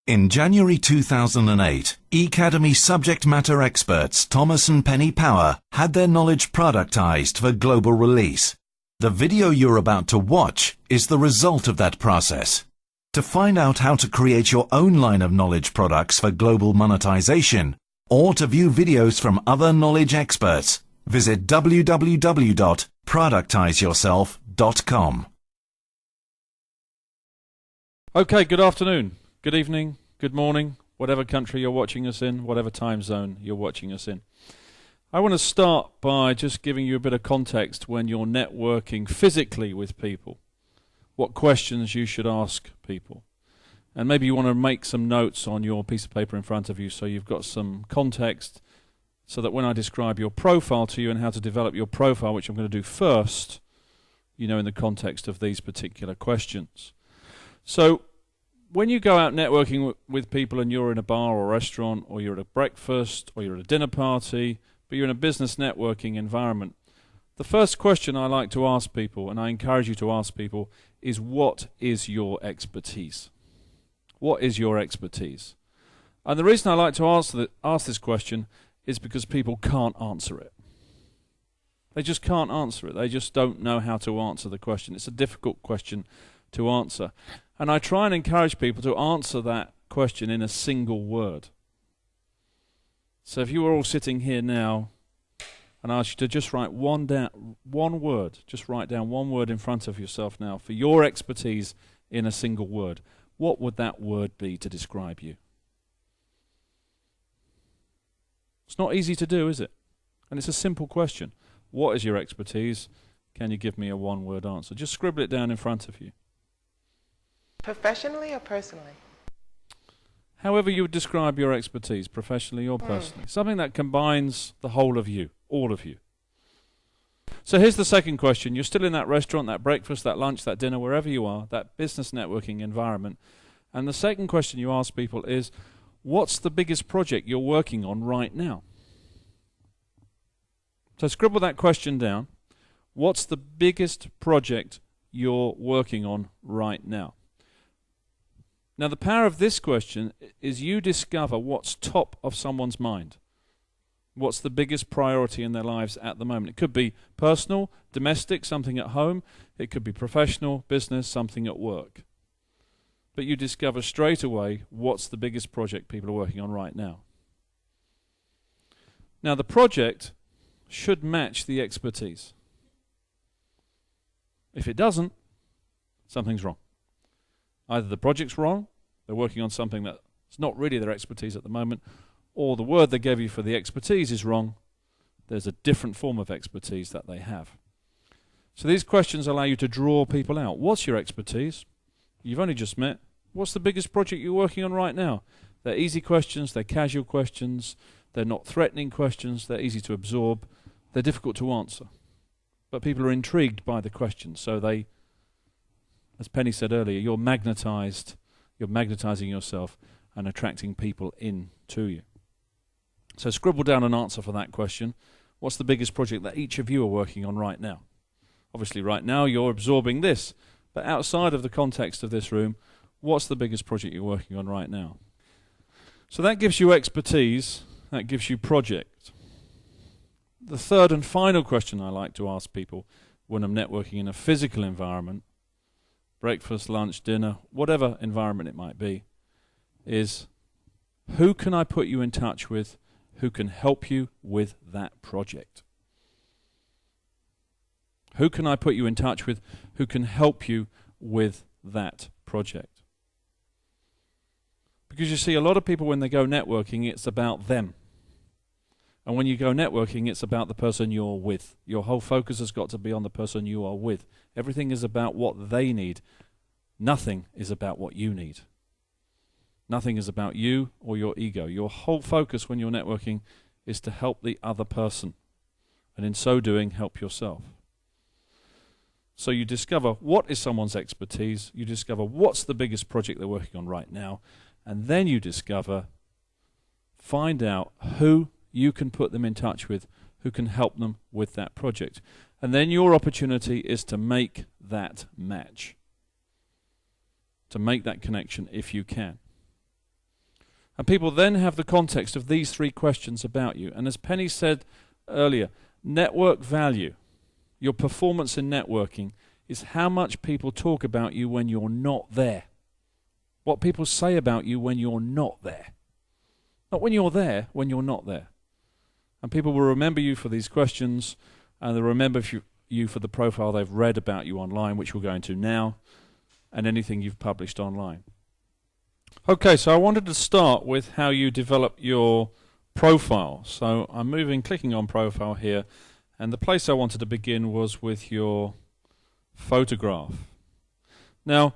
In January 2008, eAcademy subject matter experts Thomas and Penny Power had their knowledge productized for global release. The video you're about to watch is the result of that process. To find out how to create your own line of knowledge products for global monetization, or to view videos from other knowledge experts, visit www.productizeyourself.com. Okay, good afternoon, good evening, good morning, whatever country you're watching us in, whatever time zone you're watching us in. I want to start by just giving you a bit of context when you're networking physically with people, what questions you should ask people. And maybe you want to make some notes on your piece of paper in front of you so you've got some context so that when I describe your profile to you and how to develop your profile, which I'm going to do first, you know in the context of these particular questions. So when you go out networking with people and you're in a bar or restaurant or you're at a breakfast or you're at a dinner party, but you're in a business networking environment, the first question I like to ask people, and I encourage you to ask people, is what is your expertise? What is your expertise? And the reason I like to ask this question is because people can't answer it. They just can't answer it. They just don't know how to answer the question. It's a difficult question to answer. And I try and encourage people to answer that question in a single word. So if you were all sitting here now and I asked you to just write one word, just write down one word in front of yourself now for your expertise in a single word, what would that word be to describe you? It's not easy to do, is it? And it's a simple question. What is your expertise? Can you give me a one-word answer? Just scribble it down in front of you. Professionally or personally? However you would describe your expertise, professionally or personally. Something that combines the whole of you, all of you. So here's the second question. You're still in that restaurant, that breakfast, that lunch, that dinner, wherever you are, that business networking environment. And the second question you ask people is, what's the biggest project you're working on right now? So scribble that question down. What's the biggest project you're working on right now? Now, the power of this question is you discover what's top of someone's mind. What's the biggest priority in their lives at the moment? It could be personal, domestic, something at home. It could be professional, business, something at work. But you discover straight away what's the biggest project people are working on right now. Now, the project should match the expertise. If it doesn't, something's wrong. Either the project's wrong, they're working on something that's not really their expertise at the moment, or the word they gave you for the expertise is wrong. There's a different form of expertise that they have. So these questions allow you to draw people out. What's your expertise? You've only just met. What's the biggest project you're working on right now? They're easy questions, they're casual questions, they're not threatening questions, they're easy to absorb, they're difficult to answer. But people are intrigued by the questions, so they, as Penny said earlier, you're magnetizing yourself and attracting people in to you. So scribble down an answer for that question. What's the biggest project that each of you are working on right now? Obviously right now you're absorbing this, but outside of the context of this room, what's the biggest project you're working on right now? So that gives you expertise, that gives you project. The third and final question I like to ask people when I'm networking in a physical environment, breakfast, lunch, dinner, whatever environment it might be, is who can I put you in touch with who can help you with that project? Who can I put you in touch with who can help you with that project? Because you see, a lot of people when they go networking, it's about them. And when you go networking, it's about the person you're with. Your whole focus has got to be on the person you are with. Everything is about what they need. Nothing is about what you need. Nothing is about you or your ego. Your whole focus when you're networking is to help the other person. And in so doing, help yourself. So you discover what is someone's expertise. You discover what's the biggest project they're working on right now. And then you find out who you can put them in touch with, who can help them with that project. And then your opportunity is to make that match, to make that connection if you can. And people then have the context of these three questions about you. And as Penny said earlier, network value, your performance in networking, is how much people talk about you when you're not there. What people say about you when you're not there. Not when you're there, when you're not there. And people will remember you for these questions, and they'll remember you for the profile they've read about you online, which we'll go into now, and anything you've published online. Okay, so I wanted to start with how you develop your profile. So I'm clicking on profile here, and the place I wanted to begin was with your photograph. Now,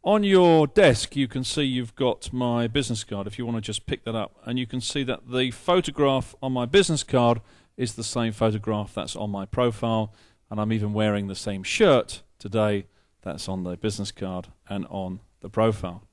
on your desk you can see you've got my business card, if you want to just pick that up, and you can see that the photograph on my business card is the same photograph that's on my profile, and I'm even wearing the same shirt today that's on the business card and on the profile.